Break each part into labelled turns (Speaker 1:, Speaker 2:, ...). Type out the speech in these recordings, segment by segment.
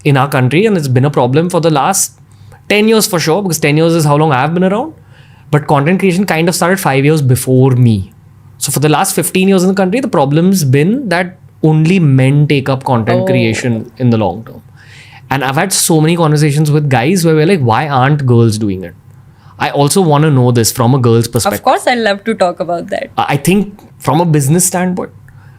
Speaker 1: in our country, and it's been a problem for the last 10 years for sure, because 10 years is how long I've been around. But content creation kind of started 5 years before me. So for the last 15 years in the country, the problem's been that only men take up content creation in the long term. And I've had so many conversations with guys where we're like, why aren't girls doing it? I also want to know this from a girl's perspective.
Speaker 2: Of course, I'd love to talk about that.
Speaker 1: I think from a business standpoint,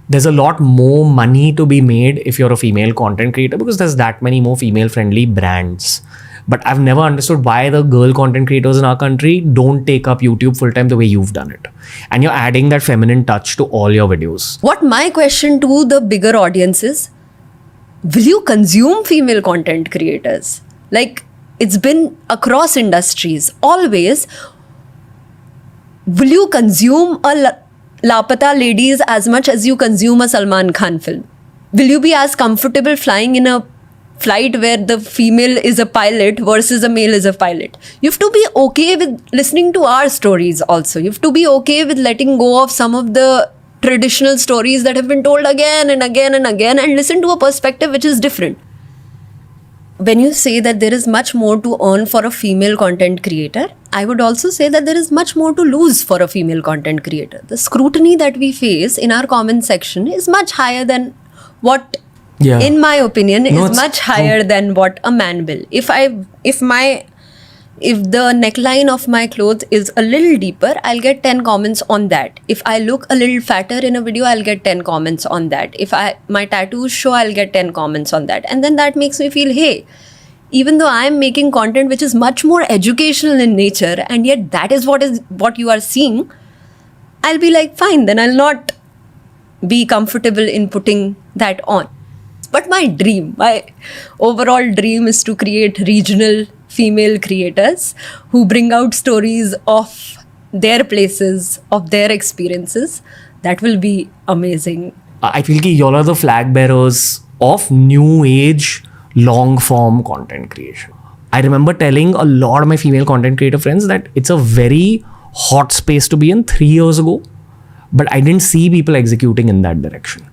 Speaker 1: there's a lot more money to be made if you're a female content creator, because there's that many more female-friendly brands. But I've never understood why the girl content creators in our country don't take up YouTube full-time the way you've done it. And you're adding that feminine touch to all your videos.
Speaker 2: What my question to the bigger audience is, will you consume female content creators? Like, it's been across industries. Always, will you consume a Lapata ladies as much as you consume a Salman Khan film? Will you be as comfortable flying in a flight where the female is a pilot versus a male is a pilot? You have to be okay with listening to our stories also. You have to be okay with letting go of some of the traditional stories that have been told again and again and again, and listen to a perspective which is different. When you say that there is much more to earn for a female content creator, I would also say that there is much more to lose for a female content creator. The scrutiny that we face in our comment section is much higher than what, in my opinion, is much higher than what a man will. If the neckline of my clothes is a little deeper, I'll get 10 comments on that. If I look a little fatter in a video, I'll get 10 comments on that. If my tattoos show, I'll get 10 comments on that. And then that makes me feel, hey, even though I'm making content which is much more educational in nature, and yet that is what you are seeing, I'll be like, fine, then I'll not be comfortable in putting that on. But my overall dream is to create regional female creators who bring out stories of their places, of their experiences. That will be amazing.
Speaker 1: I feel like y'all are the flag bearers of new age long form content creation. I remember telling a lot of my female content creator friends that it's a very hot space to be in 3 years ago, but I didn't see people executing in that direction.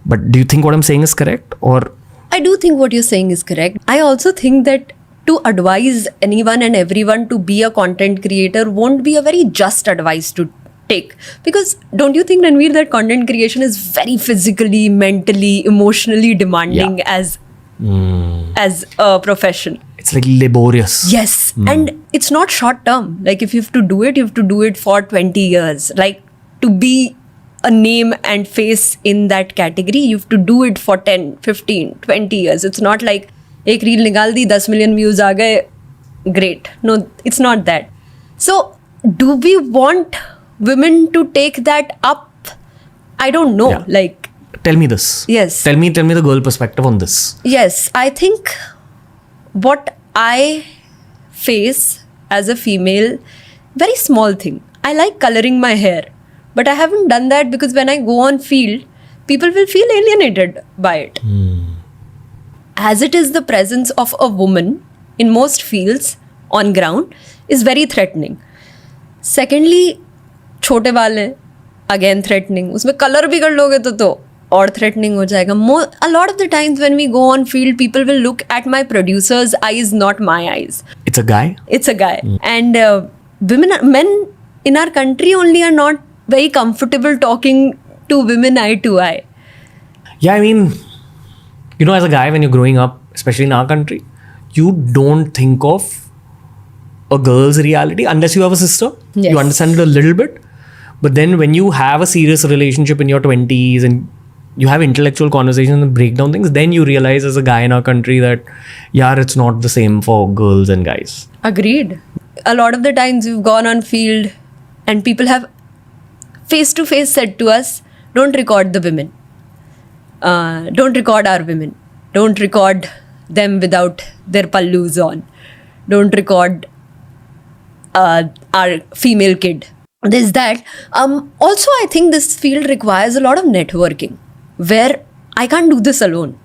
Speaker 1: But do you think what I'm saying is correct? Or
Speaker 2: I do think what you're saying is correct. I also think that to advise anyone and everyone to be a content creator won't be a very just advice to take. Because don't you think, Ranveer, that content creation is very physically, mentally, emotionally demanding as a profession?
Speaker 1: It's like laborious.
Speaker 2: Yes. And it's not short term. Like, if you have to do it, you have to do it for 20 years. Like, to be a name and face in that category, you have to do it for 10, 15, 20 years. It's not like, एक reel निकाल दी 10 million views आ गए, great. No, it's not that. So, do we want women to take that up? I don't know. Like,
Speaker 1: tell me this.
Speaker 2: Yes.
Speaker 1: Tell me the girl perspective on this.
Speaker 2: Yes, I think what I face as a female, very small thing. I like coloring my hair, but I haven't done that because when I go on field, people will feel alienated by it. As it is, the presence of a woman in most fields on ground is very threatening. Secondly, छोटे बाल हैं, again threatening. उसमें color भी कर लोगे तो और threatening हो जाएगा. A lot of the times when we go on field, people will look at my producer's eyes, not my eyes.
Speaker 1: It's a guy?
Speaker 2: It's a guy. And men in our country only are not very comfortable talking to women eye to eye.
Speaker 1: Yeah, I mean, you know, as a guy, when you're growing up, especially in our country, you don't think of a girl's reality unless you have a sister.
Speaker 2: Yes.
Speaker 1: You understand it a little bit. But then when you have a serious relationship in your 20s and you have intellectual conversations and break down things, then you realize as a guy in our country that, yeah, it's not the same for girls and guys.
Speaker 2: Agreed. A lot of the times we've gone on field and people have face to face said to us, don't record the women. Don't record our women. Don't record them without their pallus on. Don't record our female kid. There's that. Also, I think this field requires a lot of networking, where I can't do this alone.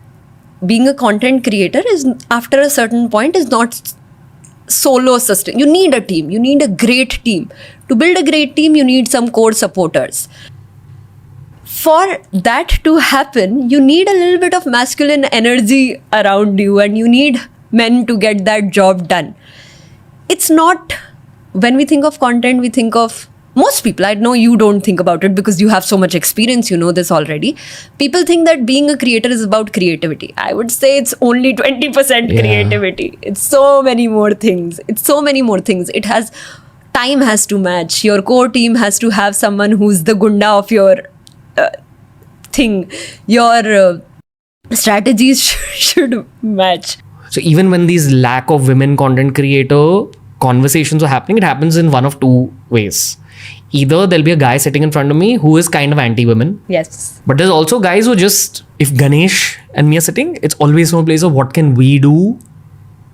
Speaker 2: Being a content creator is, after a certain point, is not solo sustain. You need a team. You need a great team. To build a great team, you need some core supporters. for that to happen, you need a little bit of masculine energy around you, and you need men to get that job done. It's not, when we think of content, we think of, most people, I know you don't think about it because you have so much experience, you know this already. People think that being a creator is about creativity. I would say it's only 20% creativity. It's so many more things. It has, time has to match. Your core team has to have someone who's the gunda of your thing. Your strategies should match.
Speaker 1: So even when these lack of women content creator conversations are happening, it happens in one of two ways. Either there'll be a guy sitting in front of me who is kind of anti-women.
Speaker 2: Yes.
Speaker 1: But there's also guys who just, if Ganesh and me are sitting, it's always from a place of what can we do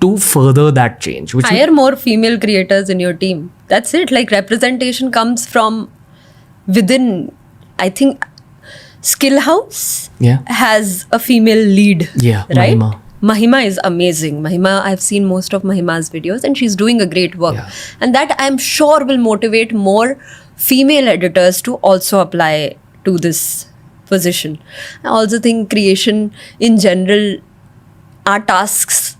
Speaker 1: to further that change.
Speaker 2: Hire more female creators in your team. That's it. Like, representation comes from within. I think Skill House has a female lead.
Speaker 1: Yeah,
Speaker 2: right? Mahima is amazing. Mahima, I've seen most of Mahima's videos and she's doing a great work.
Speaker 1: Yeah.
Speaker 2: And that, I'm sure, will motivate more female editors to also apply to this position. I also think creation in general, our tasks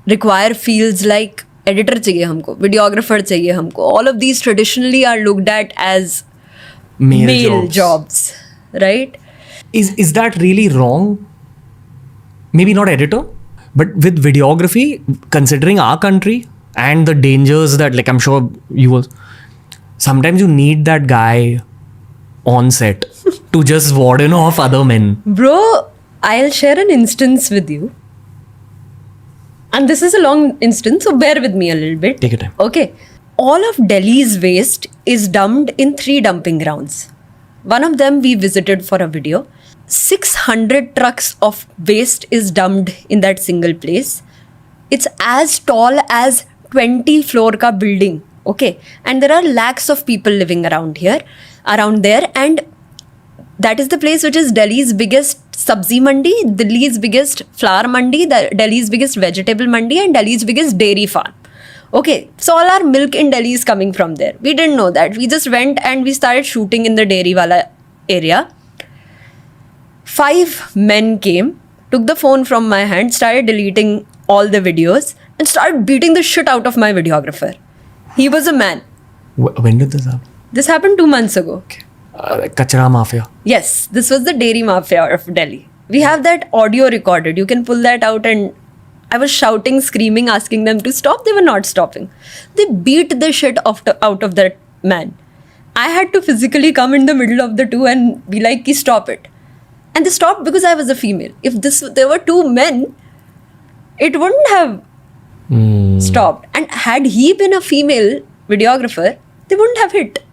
Speaker 2: require fields like editor chahiye humko, videographer chahiye humko. All of these traditionally are looked at as male jobs, right?
Speaker 1: Is that really wrong? Maybe not editor, but with videography, considering our country and the dangers that, like, I'm sure you will, sometimes you need that guy on set to just warden off other men.
Speaker 2: Bro, I'll share an instance with you. And this is a long instance, so bear with me a little bit.
Speaker 1: Take your time.
Speaker 2: Okay. All of Delhi's waste is dumped in 3 dumping grounds. One of them we visited for a video. 600 trucks of waste is dumped in that single place. It's as tall as 20 floor ka building. Okay. And there are lakhs of people living around there. And that is the place which is Delhi's biggest sabzi mandi, Delhi's biggest flower mandi, Delhi's biggest vegetable mandi, and Delhi's biggest dairy farm. Okay, so all our milk in Delhi is coming from there. We didn't know that. We just went and we started shooting in the dairy wala area. 5 men came, took the phone from my hand, started deleting all the videos, and started beating the shit out of my videographer. He was a man.
Speaker 1: When did this happen?
Speaker 2: This happened 2 months ago.
Speaker 1: Okay. Kachra Mafia.
Speaker 2: Yes, this was the dairy mafia of Delhi. We have that audio recorded. You can pull that out, and I was shouting, screaming, asking them to stop. They were not stopping. They beat the shit out of that man. I had to physically come in the middle of the two and be like, stop it. And they stopped because I was a female. If there were 2 men, it wouldn't have stopped. And had he been a female videographer, they wouldn't have hit.